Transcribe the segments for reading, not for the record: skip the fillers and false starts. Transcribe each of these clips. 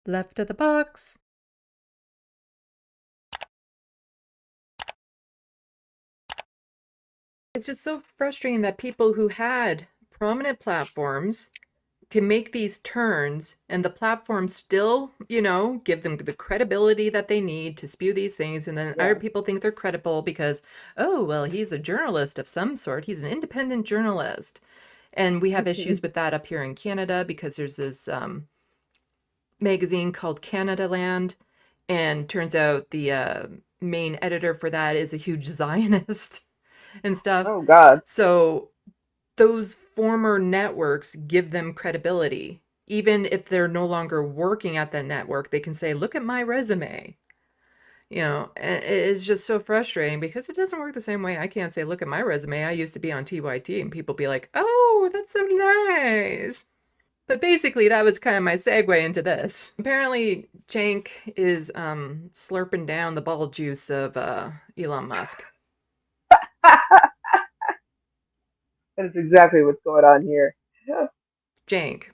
Left of the box. It's just so frustrating that people who had prominent platforms can make these turns and the platforms still, give them the credibility that they need to spew these things. And then other Yeah. people think they're credible because, oh, well, he's a journalist of some sort. He's an independent journalist. And we have issues with that up here in Canada because there's this magazine called Canada Land. And turns out the main editor for that is a huge Zionist and stuff. Oh God. So those former networks give them credibility. Even if they're no longer working at the network, they can say, look at my resume. And it's just so frustrating because it doesn't work the same way. I can't say, look at my resume. I used to be on TYT, and people be like, oh, that's so nice. But basically, that was kind of my segue into this. Apparently, Cenk is slurping down the ball juice of Elon Musk. That is exactly what's going on here. Cenk,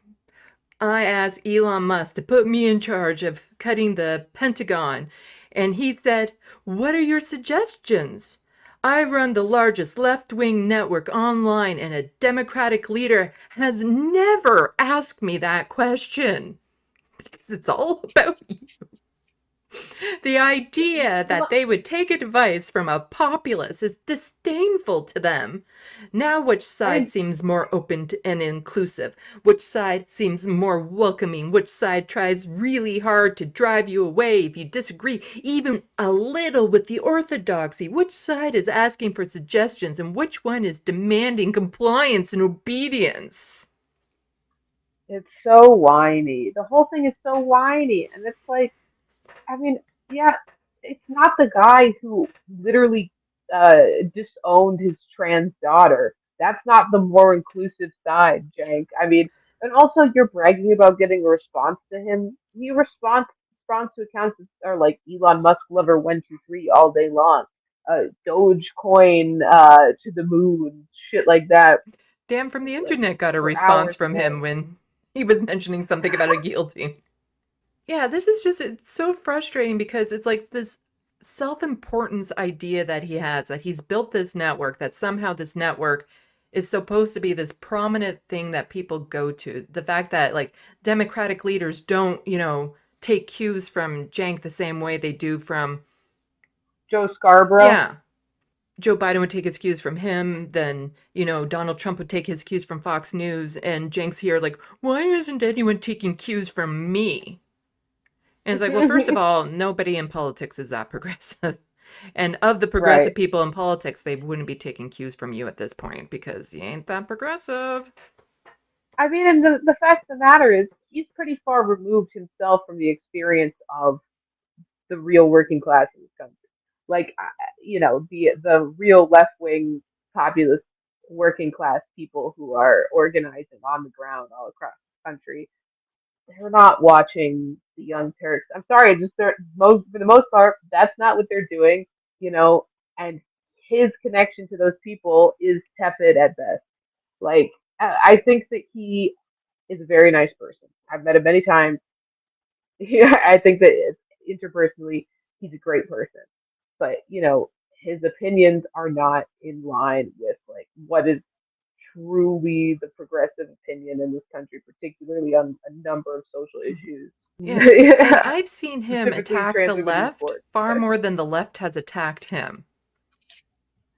I asked Elon Musk to put me in charge of cutting the Pentagon, and he said, what are your suggestions? I run the largest left wing network online, and a Democratic leader has never asked me that question because it's all about you. The idea that they would take advice from a populist is disdainful to them. Now, which I side mean, seems more open and inclusive? Which side seems more welcoming? Which side tries really hard to drive you away if you disagree even a little with the orthodoxy? Which side is asking for suggestions and which one is demanding compliance and obedience? it's so whiny. The whole thing is so whiny, and it's like, I mean, yeah, it's not the guy who literally disowned his trans daughter. That's not the more inclusive side, Jank. I mean, and also you're bragging about getting a response to him. He responds to accounts that are like Elon Musk lover 123 all day long. Dogecoin to the moon, shit like that, Dan from the like internet got a for response hours a from him day. when he was mentioning something about a guillotine. Yeah, this is just, it's so frustrating because it's like this self-importance idea that he has, that he's built this network, that somehow this network is supposed to be this prominent thing that people go to. The fact that like Democratic leaders don't, take cues from Jank the same way they do from, Joe Scarborough. yeah, Joe Biden would take his cues from him, then, Donald Trump would take his cues from Fox News, and Jank's here like, why isn't anyone taking cues from me? And it's like, well, first of all, nobody in politics is that progressive. And of the Right. progressive people in politics, they wouldn't be taking cues from you at this point because you ain't that progressive. I mean, and the fact of the matter is, he's pretty far removed himself from the experience of the real working class in this country. Like, the real left wing populist working class people who are organizing on the ground all across this country. They're not watching the Young Turks. I'm sorry, just for the most part, that's not what they're doing, you know. And his connection to those people is tepid at best. Like, I think that he is a very nice person. I've met him many times. Yeah, I think that interpersonally, he's a great person. But his opinions are not in line with like what is truly the progressive opinion in this country, particularly on a number of social issues. Yeah. And I've seen him Specifically attack the trans women in left sports. far But more than the left has attacked him.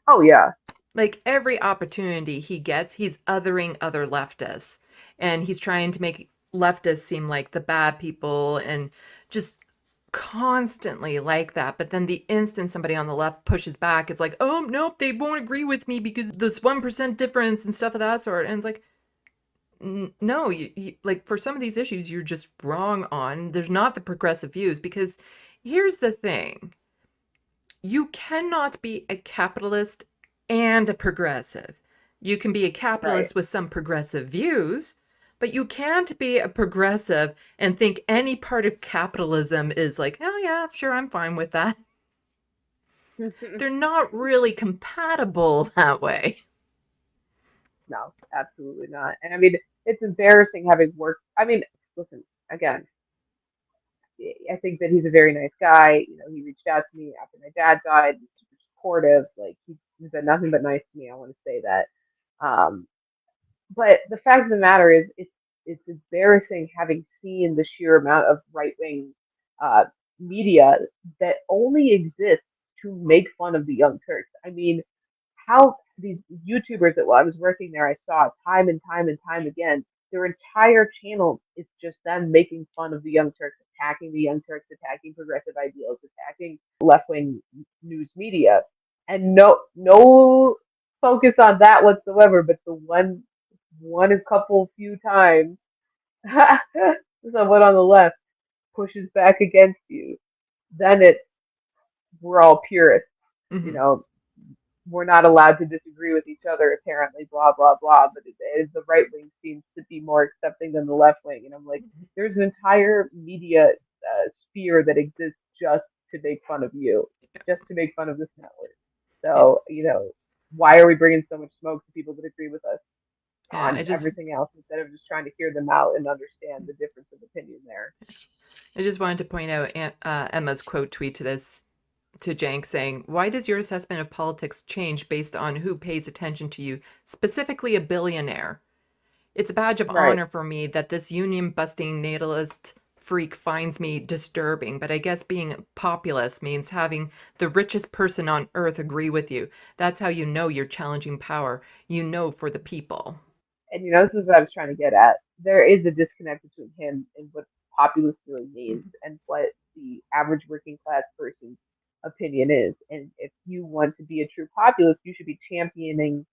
oh yeah, Like every opportunity he gets, he's othering other leftists. And he's trying to make leftists seem like the bad people and just constantly like that. But then the instant somebody on the left pushes back, it's like, oh, nope, they won't agree with me because this 1% difference and stuff of that sort. And it's like, no, like for some of these issues, you're just wrong on. There's not the progressive views because here's the thing. You cannot be a capitalist and a progressive. You can be a right. capitalist with some progressive views, but you can't be a progressive and think any part of capitalism is like, oh yeah, sure, I'm fine with that. They're not really compatible that way. No, absolutely not. And I mean, it's embarrassing having worked. I mean, listen again. I think that he's a very nice guy. He reached out to me after my dad died. He's super supportive. Like he's been nothing but nice to me. I want to say that. Um, but the fact of the matter is, it's embarrassing having seen the sheer amount of right wing uh, media that only exists to make fun of the Young Turks. I mean, how these YouTubers that while I was working there, I saw time and time and time again, their entire channel is just them making fun of the Young Turks, attacking the Young Turks, attacking progressive ideals, attacking left wing news media, and no focus on that whatsoever. But the one a couple few times someone on the left pushes back against you, then it's we're all purists, you Hmm. know, we're not allowed to disagree with each other apparently, blah blah blah. But the right wing seems to be more accepting than the left wing, and I'm like, there's an entire media sphere that exists just to make fun of you, just to make fun of this network. Yeah, So why are we bringing so much smoke to people that agree with us yeah. on everything else instead of just trying to hear them out and understand the difference of opinion there? I just wanted to point out Emma's quote tweet to this to Jank saying, "Why does your assessment of politics change based on who pays attention to you, specifically a billionaire? It's a badge of Right. honor for me that this union busting natalist freak finds me disturbing, but I guess being a populist means having the richest person on earth agree with you. That's how you know you're challenging power. You know for the people." And this is what I was trying to get at. There is a disconnect between him and what populist really means and what the average working class person's opinion is. And if you want to be a true populist, you should be championing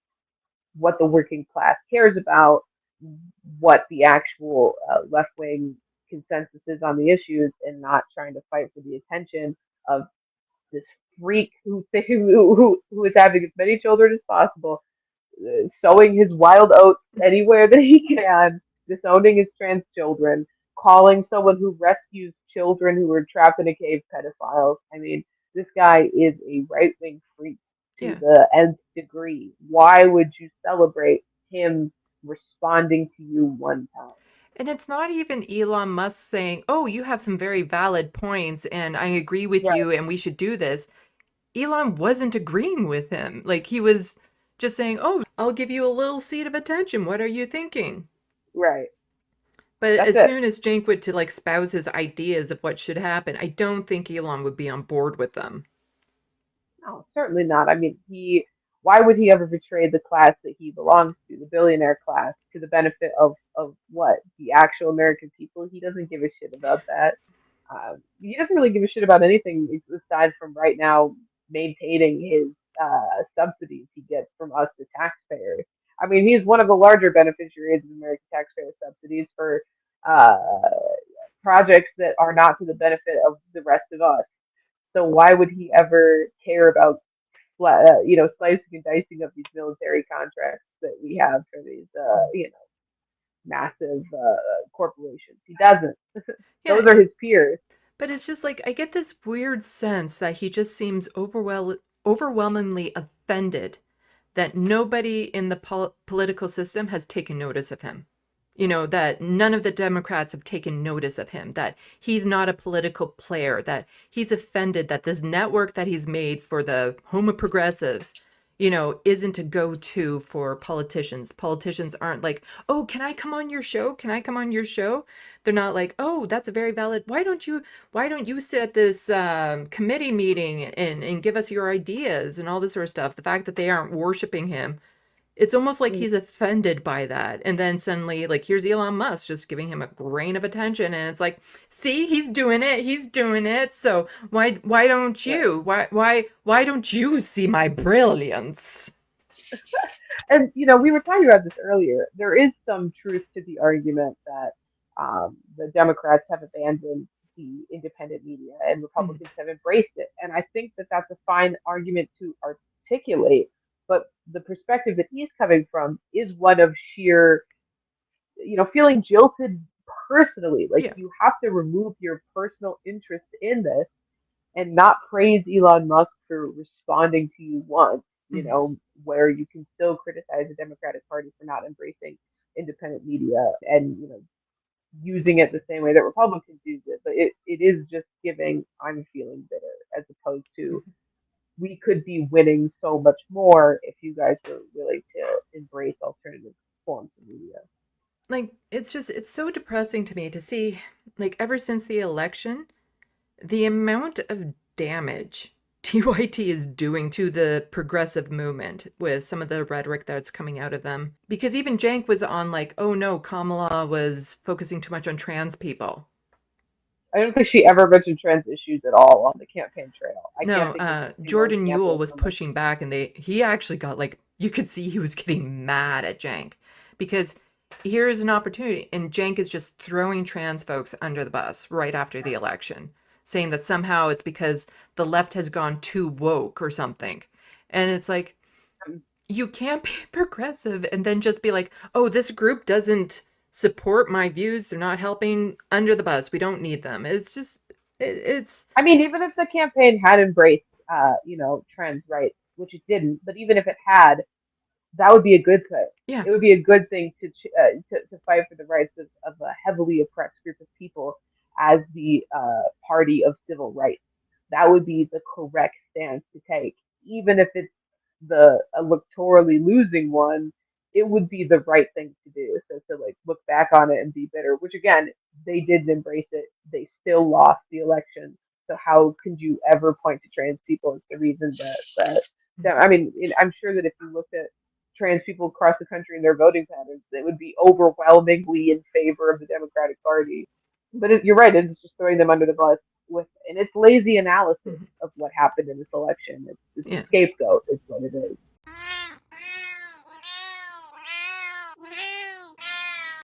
what the working class cares about, what the actual left wing consensus is on the issues, and not trying to fight for the attention of this freak who is having as many children as possible, sowing his wild oats anywhere that he can, disowning his trans children, calling someone who rescues children who are trapped in a cave pedophiles. I mean, this guy is a right wing freak to Yeah. the nth degree. Why would you celebrate him responding to you one time? And it's not even Elon Musk saying, "Oh, you have some very valid points and I agree with Right, you and we should do this." Elon wasn't agreeing with him. Like he was just saying, "Oh, I'll give you a little seat of attention. What are you thinking?" right. But That's as it. soon as Cenk would to like spouse his ideas of what should happen, I don't think Elon would be on board with them. No, certainly not. I mean, why would he ever betray the class that he belongs to, the billionaire class, to the benefit of what? The actual American people? He doesn't give a shit about that. He doesn't really give a shit about anything aside from right now maintaining his subsidies he gets from us, the taxpayers. I mean, he's one of the larger beneficiaries of American taxpayer subsidies for uh, projects that are not to the benefit of the rest of us. So why would he ever care about slicing and dicing of these military contracts that we have for these massive corporations? He doesn't. Yeah, Those are his peers. but it's just like I get this weird sense that he just seems overwhelmingly offended that nobody in the political system has taken notice of him. That none of the Democrats have taken notice of him, that he's not a political player, that he's offended that this network that he's made for the homo progressives, isn't a go-to for politicians. Politicians aren't like, "Oh, can I come on your show? Can I come on your show?" They're not like, "Oh, that's a very valid. Why don't you sit at this committee meeting and give us your ideas and all this sort of stuff?" The fact that they aren't worshiping him, it's almost like Mm, he's offended by that. And then suddenly, like, here's Elon Musk just giving him a grain of attention. And it's like, see, he's doing it. He's doing it. So why don't right. you? Why don't you see my brilliance? And we were talking about this earlier. There is some truth to the argument that the Democrats have abandoned the independent media and Mhm. Republicans have embraced it. And I think that that's a fine argument to articulate. But the perspective that he's coming from is one of sheer, feeling jilted personally. Like Yeah. you have to remove your personal interest in this and not praise Elon Musk for responding to you once, Mhm. where you can still criticize the Democratic Party for not embracing independent media and, using it the same way that Republicans use it, but it is just giving I'm feeling bitter as opposed to we could be winning so much more if you guys were willing to embrace alternative forms of media. Like, it's just, it's so depressing to me to see, like, ever since the election, the amount of damage TYT is doing to the progressive movement with some of the rhetoric that's coming out of them. Because even Cenk was on, like, oh no, Kamala was focusing too much on trans people. I don't think she ever mentioned trans issues at all on the campaign trail. I can't No, think of a single Jordan example Ewell of was her pushing mentioning. back, and he actually got, like, you could see he was getting mad at Cenk because here is an opportunity, and Cenk is just throwing trans folks under the bus right after the election, saying that somehow it's because the left has gone too woke or something. And it's like, you can't be progressive and then just be like, oh, this group doesn't support my views. They're not helping, under the bus. We don't need them. It's just, it's, I mean, even if the campaign had embraced, trans rights, which it didn't, but even if it had, that would be a good thing. yeah. It would be a good thing to fight for the rights of a heavily oppressed group of people as the party of civil rights. That would be the correct stance to take, even if it's the electorally losing one. It would be the right thing to do. So to like look back on it and be bitter, which again they didn't embrace it. They still lost the election. So how could you ever point to trans people as the reason that I mean, I'm sure that if you looked at trans people across the country and their voting patterns, it would be overwhelmingly in favor of the Democratic Party. But you're right; it's just throwing them under the bus and it's lazy analysis Mhm. of what happened in this election. It's a Yeah. scapegoat, is what it is.